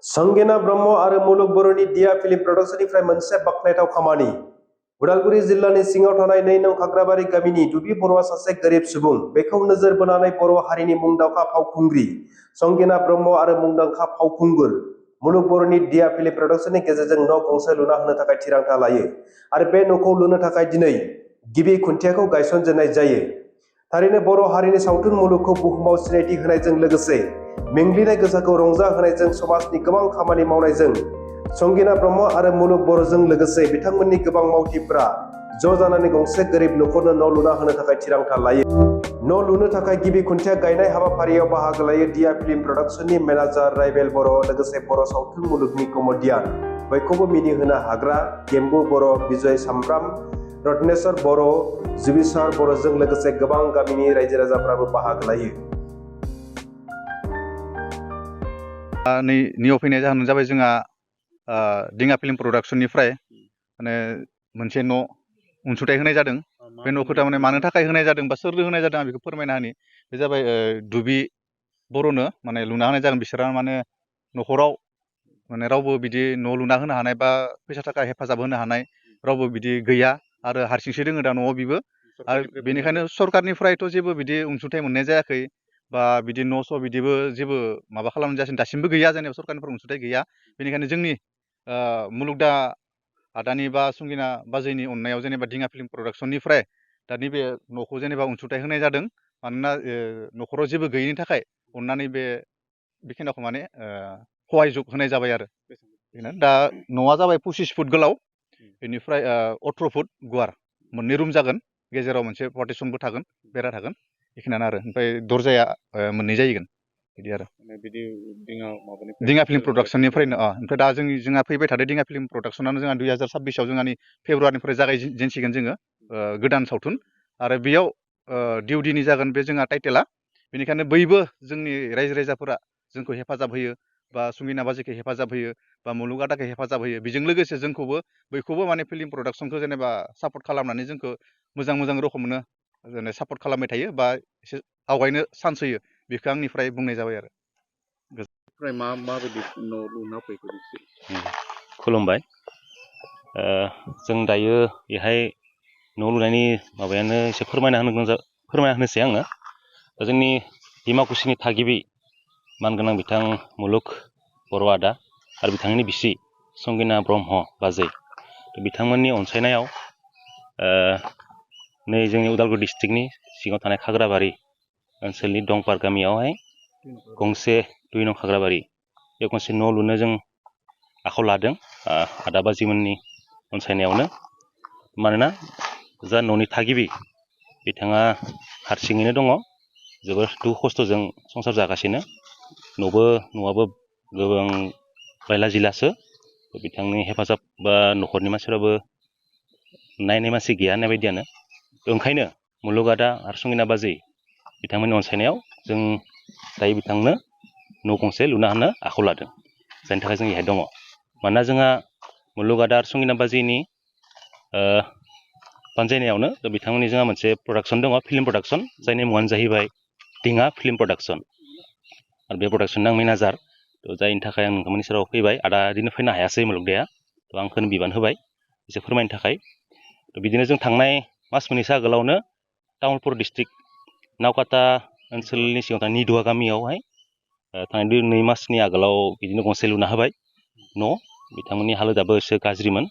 संगिना ब्रह्म आरो मुलुग बर'नि दिया फिल्म प्रडाक्शननिफ्राय मोनसे बाखनायथाव खामानि। उदालगुरि जिल्लानि सिङाव थानाय 2 नं खाग्राबारि गामिनि दुबि बर'आ सासे गोरिब सुबुं। बेखौ नोजोर बोनानै बर' हारिनि मुंदांखा फावखुंग्रि संगिना ब्रह्म आरो मुंदांखा फावखुंगुर मुलुग बर'नि दिया फिल्म प्रडाक्शननि गेजेरजों न' गंसे लुना होनो थाखाय थिरांथा लायो आरो बे न'खौ लुनो थाखाय दिनै गिबि खुन्थियाखौ गायसनजेननाय जायो। थारैनो बर' हारिनि सावथुन मुलुगखौ बुहुमाव सिनायथि होनायजों लोगोसे मेंग्लिनाय गोसोखौ रंजाहोनायजों समाजनि गोबां खामानि मावनायजों संगिना ब्रह्म आरो मुलुग बर'जों लोगोसे बिथांमोननि गोबां मावथिफोरा ज' जानानै गंसे गोरिब न'खरनो न' लुना होनो थाखाय थिरांथा लायो। न' लुनो थाखाय गिबि खुन्थिया गायनाय हाबाफारियाव बाहागो लायो दिया फिल्म प्रडाक्शननि मेनेजार राइबेल बर' लोगोसे बर' सावथुन मुलुगनि कमेडियान बयखौबो मिनिहोनो हाग्रा गेम्बु बर', बिजय सामब्राम, रत्नेश्वर बर', जुबिसार बर'जों लोगोसे गोबां गामिनि रायजो राजाफ्राबो बाहागो लायो। नियाव फैनाय जाहोनानो जाबाय जोंहा दिङा फिल्म प्रडाक्शननिफ्राय माने मोनसे न' अनसुंथाइ होनाय जादों। बे न'खौ थारमाने मानो थाखाय होनाय जादों बा सोरनो होनाय जादों आं बेखौ फोरमायना होनि। बे जाबाय दुबि बर'नो माने लुना होनाय जादों। बिसोरहा माने न'खराव माने रावबो बिदि न' लुना होनो हानाय बा फैसा थाखा हेफाजाब होनो हानाय रावबो बिदि गैया आरो हारसिंसो दोङो दा न'आव बिबो। आरो बेनिखायनो सरकारनिफ्रायथ' जेबो बिदि अनसुंथाइ मोननाय जायाखै बा बिदि न' स' बिदिबो जेबो माबा खालामनाय जायासै, दासिमबो गैया, जेनेबा सरकारनिफ्राय अनसुंथाइ गैया। बेनिखायनो जोंनि मुलुगदा आदानि बा संगिना बाजैनि अननायाव जेनेबा दिङा फिल्म प्रडाक्शननिफ्राय दा नैबे न'खौ जेनेबा अनसुंथाइ होनाय जादों। मानोना न'खराव जेबो गैयैनि थाखाय अननानै बेखिनिखौ माने सहाय जुग होनाय जाबाय आरो दा न'आ जाबाय 25 फुट गोलाव, बेनिफ्राय 18 फुट गुवार, 2 रुम जागोन, गेजेराव मोनसे पार्टिसनबो थागोन, बेरा थागोन, बेखिनियानो आरो ओमफ्राय दरजाया 2 जाहैगोन बिदि आरो दिङा फिल्म प्रडाक्शननिफ्रायनो। ओमफ्राय दा जोंहा फैबाय थादों दिङा फिल्म प्रडाक्शनानो जोंहा 2026आव जोंहानि फेब्रुवारिनिफ्राय जागायजेनसिगोन जोङो गोदान सावथुन। आरो बेयाव डिउडिनि जागोन बे जोंहा टाइटेला। बेनिखायनो बयबो जोंनि रायजो राजाफोरा जोंखौ हेफाजाब होयो बा संगिना बाजैखौ हेफाजाब होयो बा मुलुग आदाखौ हेफाजाब होयो। बेजों लोगोसे जोंखौबो बयखौबो माने फिल्म प्रडाक्शनखौ जेनेबा सापर्ट खालामनानै जोंखौ मोजां रोखोमनो जेनेबा सापर्ट खालामबाय थायो बा एसे आवगायनो चान्स होयो। बेखौ आंनिफ्राय बुंनाय जाबाय आरो। खुलुमबाय। जों दायो बेहाय न' लुनायनि माबायानो एसे फोरमायना होनोसै आङो। जोंनि डिमाकुसिनि थागिबि मानगोनां बिथां मुलुग बर' आदा आरो बिथांनि बिसि संगिना ब्रह्म बाजै, बिथांमोननि अनसायनायाव नै जोंनि उदालगुरि डिस्ट्रिक्टनि सिङाव थानाय खाग्राबारि ओनसोलनि दंपार गामियावहाय गंसे 2 नं खाग्राबारि बे गंसे न' लुनो जों आखायाव लादों आदा बाजैमोननि अनसायनायावनो। मानोना जा न'नि थागिबि बिथाङा हारसिङैनो दङ, जोबोर दुखु खस्थ'जों संसार जागासिनो। न'आबो गोबां बायला जिलासो, बिथांनि हेफाजाब बा न'खरनि मानसिफ्राबो नायनाय मानसि गैया होननाय बायदियानो। ओंखायनो मुलुग आदा आरो संगिना बाजै बिथांमोननि अनसायनायाव जों दायो बिथांनो न' गंसे लुना होनो आखायाव लादों, जायनि थाखाय जों बेहाय दङ। मानोना जोंहा मुलुग आदा आरो संगिना बाजैनि बानजायनायावनो बिथांमोननि जोंहा मोनसे प्रडाक्शन दङ, फिल्म प्रडाक्शन, जायनि मुङानो जाहैबाय दिङा फिल्म प्रडाक्शन। आरो बे प्रडाक्शननि आं मेनेजार, जायनि थाखाय आं नोंथांमोननि सेराव फैबाय। आदा बिदिनो फैनो हायासै मुलुगदाया, आंखौनो बिबान होबाय एसे फोरमायनो थाखाय। बिदिनो जों थांनाय मास मोननैसो आगोलावनो तामुलपुर डिस्ट्रिक्ट नावकाटा ओनसोलनि सिङाव थानाय निदुवा गामियावहाय थांनाय 2 मासनि आगोलाव बिदिनो गंसे लुना होबाय न'। बिथांमोननि हालोदाबो एसे गाज्रिमोन,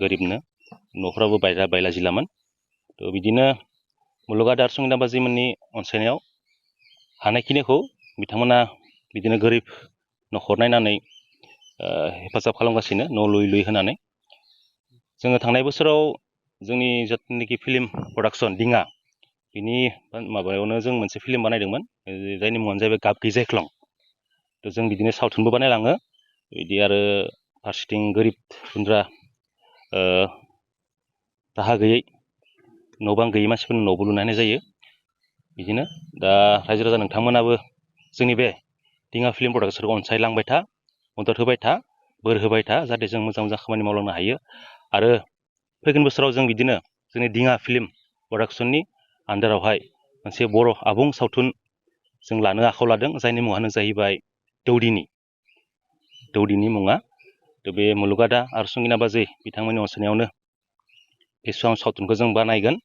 गोरिबनो, न'फ्राबो बायला जिलामोन। बिदिनो मुलुग आदा आरो संगिना बाजैमोननि अनसायनायाव हानायखिनिखौ बिथांमोना बिदिनो गोरिब न'खर नायनानै हेफाजाब खालामगासिनो, न' लुयै होनानै। जोङो थांनाय बोसोराव जोंनि जिथुनाखि फिल्म प्रडाक्शन दिङा, बिनि माबायावनो जों मोनसे फिल्म बानायदोंमोन, जायनि मुङानो जाहैबाय गाब गैजायख्लं। जों बिदिनो सावथुनबो बानायलाङो बिदि, आरो फारसेथिं गोरिब गुन्द्रा राहा गैयै न' बां गैयै मानसिफोरनो न'बो लुना होनाय जायो। बिदिनो दा रायजो राजा नोंथांमोनाबो जोंनि बे दिङा फिल्म प्रडाक्शनखौ अनसायलांबाय था, मदद होबाय था, बोर होबाय था, जाहाथे जों मोजां खामानि मावलांनो हायो। आरो फैगोन बोसोराव जों बिदिनो जोंनि दिङा फिल्म प्रडाक्शननि आन्दारावहाय मोनसे बर' आबुं सावथुन जों लानो आखायाव लादों, जायनि मुङानो जाहैबाय दौदिनि। दौदिनि मुङा थ' बे मुलुगादा आरो संगिना बाजै बिथांमोननि अनसायनायावनो बे सावथुनखौ जों बानायगोन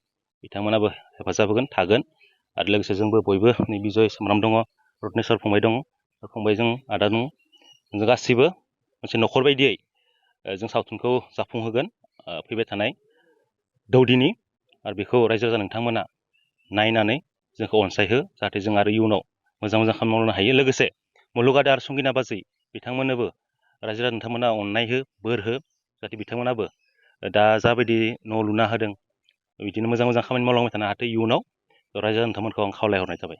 बिथांमोनाबो हेफाजाब होगोन थागोन आरो लोगोसे जोंबो बयबो नै बिजय सोमब्राम दङ रत्नेस्वर फंबाय दङ फंबायजों आदा दङ जों गासिबो मोनसे न'खर बायदियै जों सावथुनखौ जाफुंहोगोन फैबाय थानाय दौदिनि आरो बेखौ रायजो राजा नोंथांमोना नायनानै जोंखौ अनसायहो जाहाथे जों आरो इयुनाव मोजां मोजां खामानि मावनो हायो लोगोसे मुलुगादा आरो संगिना बाजै बिथांमोननोबो रायजो राजा नोंथांमोना अननाय हो बोर हो जाहाथे बिथांमोनाबो दा जाबायदि न' लुना होदों बिदिनो मोजां मोजां खामानि मावलांबाय थानो हाथों इयुनाव रायजो राजा नोंथांमोनखौ आं खावलायहरनाय जाबाय